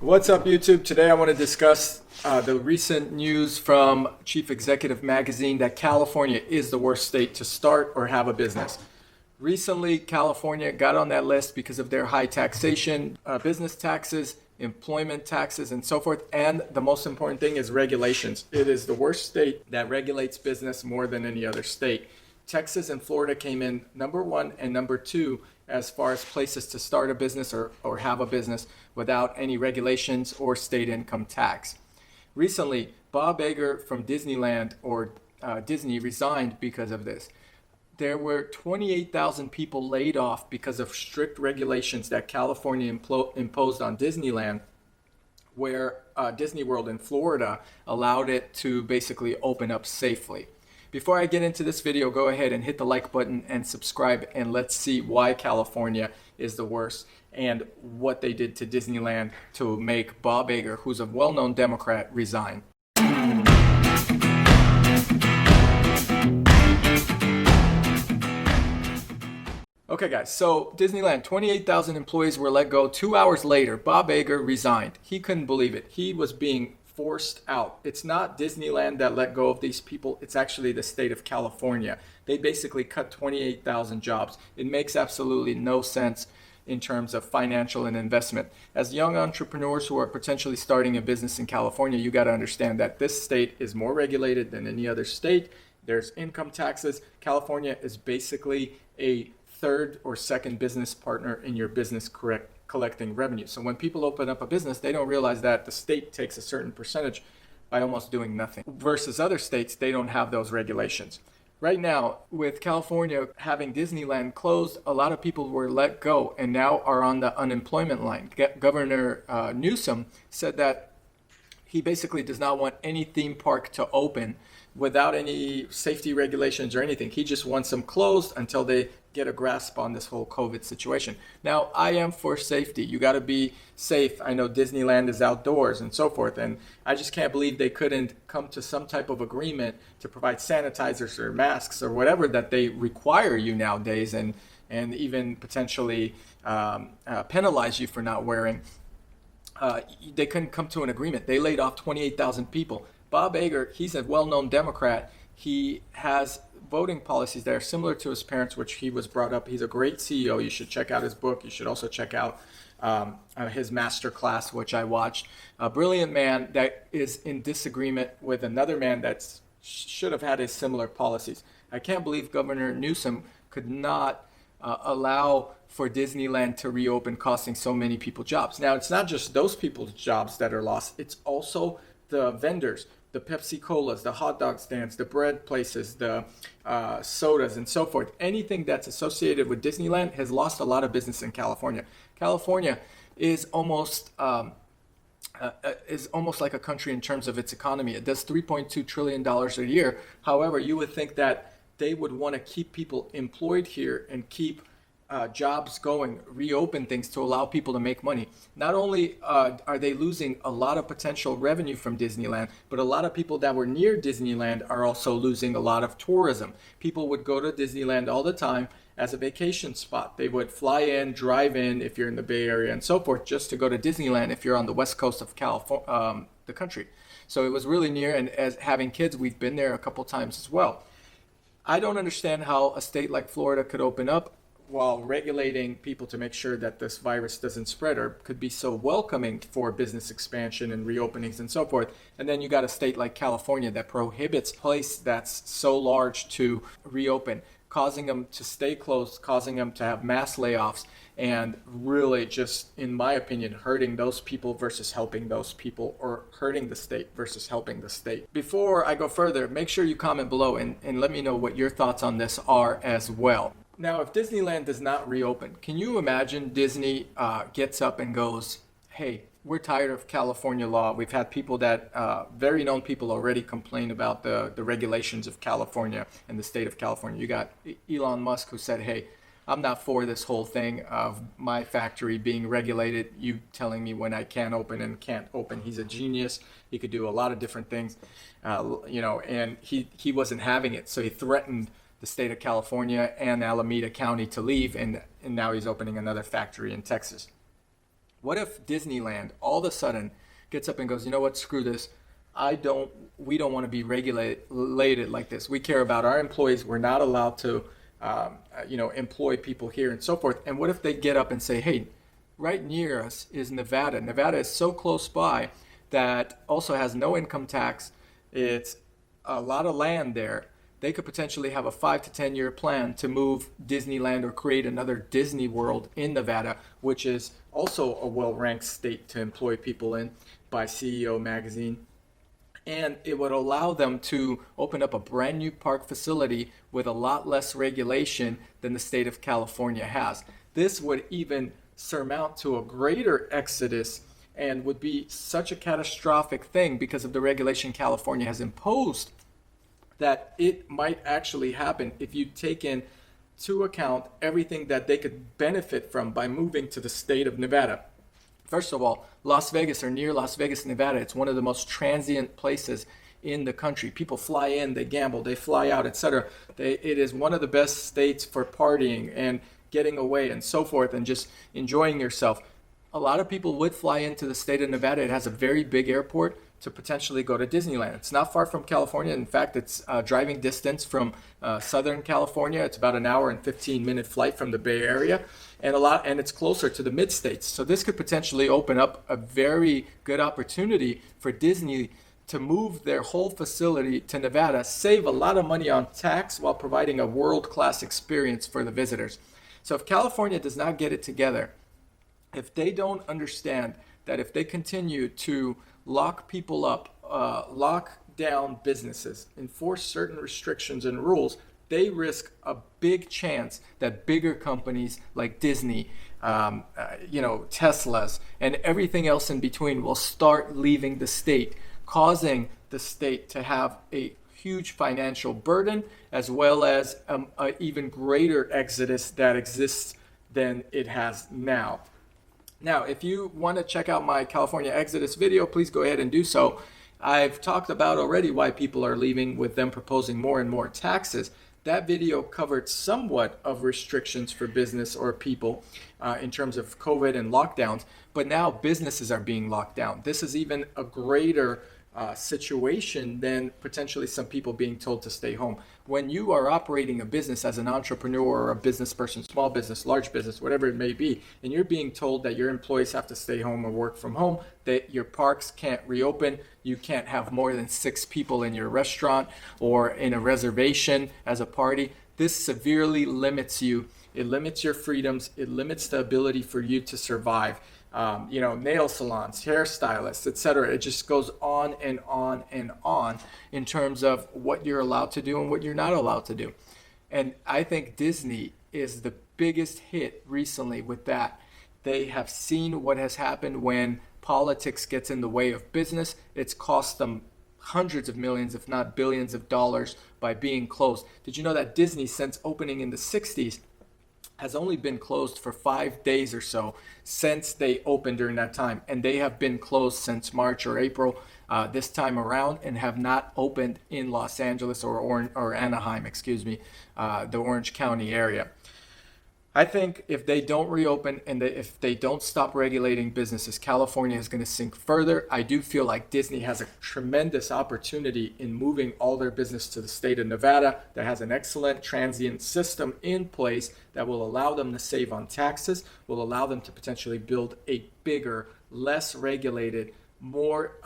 What's up, YouTube? Today I want to discuss the recent news from Chief Executive Magazine that California is the worst state to start or have a business. Recently, California got on that list because of their high taxation, business taxes, employment taxes, and so forth. And the most important thing is regulations. It is the worst state that regulates business more than any other state. Texas and Florida came in number one and number two as far as places to start a business or have a business without any regulations or state income tax. Recently, Bob Iger from Disneyland or Disney resigned because of this. There were 28,000 people laid off because of strict regulations that California imposed on Disneyland, where Disney World in Florida allowed it to basically open up safely. Before I get into this video, go ahead and hit the like button and subscribe, and let's see why California is the worst and what they did to Disneyland to make Bob Iger, who's a well-known Democrat, resign. Okay guys, so Disneyland, 28,000 employees were let go. 2 hours later, Bob Iger resigned. He couldn't believe it. He was being forced out. It's not Disneyland that let go of these people. It's actually the state of California. They basically cut 28,000 jobs. It makes absolutely no sense in terms of financial and investment. As young entrepreneurs who are potentially starting a business in California, you got to understand that this state is more regulated than any other state. There's income taxes. California is basically a third or second business partner in your business collecting revenue. So when people open up a business, they don't realize that the state takes a certain percentage by almost doing nothing. Versus other states, they don't have those regulations. Right now, with California having Disneyland closed, a lot of people were let go and now are on the unemployment line. Governor Newsom said that he basically does not want any theme park to open without any safety regulations or anything. He just wants them closed until they get a grasp on this whole COVID situation. Now, I am for safety. You got to be safe. I know Disneyland is outdoors and so forth, and I just can't believe they couldn't come to some type of agreement to provide sanitizers or masks or whatever that they require you nowadays, and even potentially penalize you for not wearing. They couldn't come to an agreement. They laid off 28,000 people. Bob Iger, he's a well-known Democrat. He has voting policies that are similar to his parents, which he was brought up. He's a great CEO. You should check out his book. You should also check out his master class, which I watched. A brilliant man that is in disagreement with another man that should have had his similar policies. I can't believe Governor Newsom could not allow for Disneyland to reopen, costing so many people jobs. Now, it's not just those people's jobs that are lost. It's also the vendors, the Pepsi Colas, the hot dog stands, the bread places, the sodas, and so forth. Anything that's associated with Disneyland has lost a lot of business in California. California is almost like a country in terms of its economy. It does $3.2 trillion a year. However, you would think that they would want to keep people employed here and keep jobs going, reopen things to allow people to make money. Not only are they losing a lot of potential revenue from Disneyland, but a lot of people that were near Disneyland are also losing a lot of tourism. People would go to Disneyland all the time as a vacation spot. They would fly in, drive in if you're in the Bay Area and so forth, just to go to Disneyland if you're on the west coast of California, the country. So it was really near, and as having kids, we've been there a couple times as well. I don't understand how a state like Florida could open up while regulating people to make sure that this virus doesn't spread, or could be so welcoming for business expansion and reopenings and so forth. And then you got a state like California that prohibits a place that's so large to reopen, causing them to stay closed, causing them to have mass layoffs, and really just, in my opinion, hurting those people versus helping those people, or hurting the state versus helping the state. Before I go further, make sure you comment below and let me know what your thoughts on this are as well. Now, if Disneyland does not reopen, can you imagine Disney gets up and goes, hey, we're tired of California law. We've had people that, very known people already complain about the regulations of California and the state of California. You got Elon Musk, who said, hey, I'm not for this whole thing of my factory being regulated, you telling me when I can open and can't open. He's a genius. He could do a lot of different things, and he wasn't having it. So he threatened the state of California and Alameda County to leave, and now he's opening another factory in Texas. What if Disneyland all of a sudden gets up and goes, you know what, screw this. We don't want to be regulated like this. We care about our employees. We're not allowed to, employ people here and so forth. And what if they get up and say, hey, right near us is Nevada. Nevada is so close by that also has no income tax. It's a lot of land there. They could potentially have a 5 to 10 year plan to move Disneyland or create another Disney World in Nevada, which is also a well-ranked state to employ people in by CEO Magazine. And it would allow them to open up a brand new park facility with a lot less regulation than the state of California has. This would even surmount to a greater exodus and would be such a catastrophic thing because of the regulation California has imposed that it might actually happen if you take into account everything that they could benefit from by moving to the state of Nevada. First of all, Las Vegas or near Las Vegas, Nevada, it's one of the most transient places in the country. People fly in, they gamble, they fly out, etc. It is one of the best states for partying and getting away and so forth and just enjoying yourself. A lot of people would fly into the state of Nevada. It has a very big airport to potentially go to Disneyland. It's not far from California. In fact, it's driving distance from Southern California. It's about an hour and 15-minute flight from the Bay Area, and it's closer to the mid-states. So this could potentially open up a very good opportunity for Disney to move their whole facility to Nevada, save a lot of money on tax while providing a world-class experience for the visitors. So if California does not get it together, if they don't understand that if they continue to lock people up, lock down businesses, enforce certain restrictions and rules, they risk a big chance that bigger companies like Disney, Teslas, and everything else in between will start leaving the state, causing the state to have a huge financial burden as well as an even greater exodus that exists than it has now. Now, if you want to check out my California Exodus video, please go ahead and do so. I've talked about already why people are leaving with them proposing more and more taxes. That video covered somewhat of restrictions for business or people in terms of COVID and lockdowns, but now businesses are being locked down. This is even a greater situation than potentially some people being told to stay home. When you are operating a business as an entrepreneur or a business person, small business, large business, whatever it may be, and you're being told that your employees have to stay home or work from home, that your parks can't reopen, you can't have more than 6 people in your restaurant or in a reservation as a party, this severely limits you. It limits your freedoms. It limits the ability for you to survive. Nail salons, hairstylists, etc. It just goes on and on and on in terms of what you're allowed to do and what you're not allowed to do. And I think Disney is the biggest hit recently with that. They have seen what has happened when politics gets in the way of business. It's cost them hundreds of millions, if not billions of dollars by being closed. Did you know that Disney, since opening in the 60s, has only been closed for 5 days or so since they opened during that time. And they have been closed since March or April this time around and have not opened in Los Angeles or Anaheim, the Orange County area. I think if they don't reopen and if they don't stop regulating businesses, California is going to sink further. I do feel like Disney has a tremendous opportunity in moving all their business to the state of Nevada that has an excellent transient system in place that will allow them to save on taxes, will allow them to potentially build a bigger, less regulated, more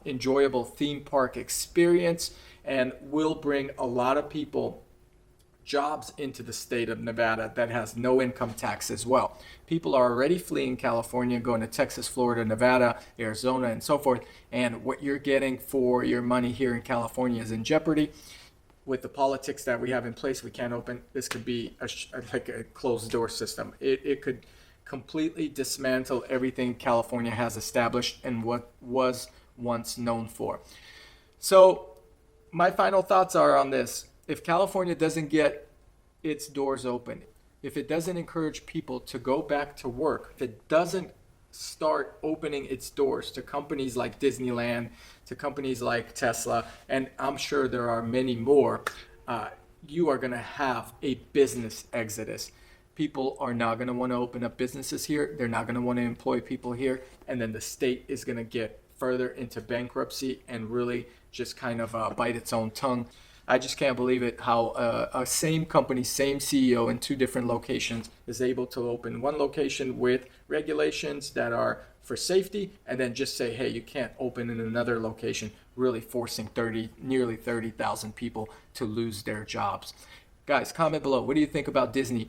enjoyable theme park experience, and will bring a lot of people jobs into the state of Nevada that has no income tax as well. People are already fleeing California, going to Texas, Florida, Nevada, Arizona, and so forth. And what you're getting for your money here in California is in jeopardy. With the politics that we have in place, we can't open. This could be like a closed door system. It could completely dismantle everything California has established and what was once known for. So my final thoughts are on this. If California doesn't get its doors open, if it doesn't encourage people to go back to work, if it doesn't start opening its doors to companies like Disneyland, to companies like Tesla, and I'm sure there are many more, you are going to have a business exodus. people are not going to want to open up businesses here. They're not going to want to employ people here. And then the state is going to get further into bankruptcy and really just kind of bite its own tongue. I just can't believe it how a same company, same CEO in two different locations is able to open one location with regulations that are for safety and then just say, hey, you can't open in another location, really forcing nearly 30,000 people to lose their jobs. Guys, comment below. What do you think about Disney?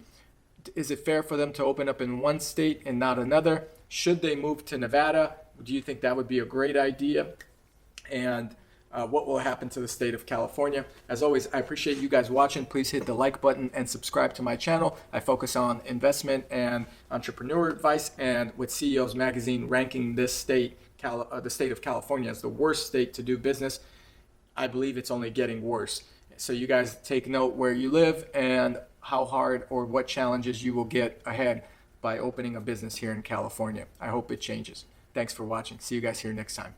Is it fair for them to open up in one state and not another? Should they move to Nevada? Do you think that would be a great idea? And what will happen to the state of California? As always, I appreciate you guys watching. Please hit the like button and subscribe to my channel. I focus on investment and entrepreneur advice, and with CEOs Magazine ranking this state, the state of California, as the worst state to do business, I believe it's only getting worse. So you guys take note where you live and how hard or what challenges you will get ahead by opening a business here in California. I hope it changes. Thanks for watching. See you guys here next time.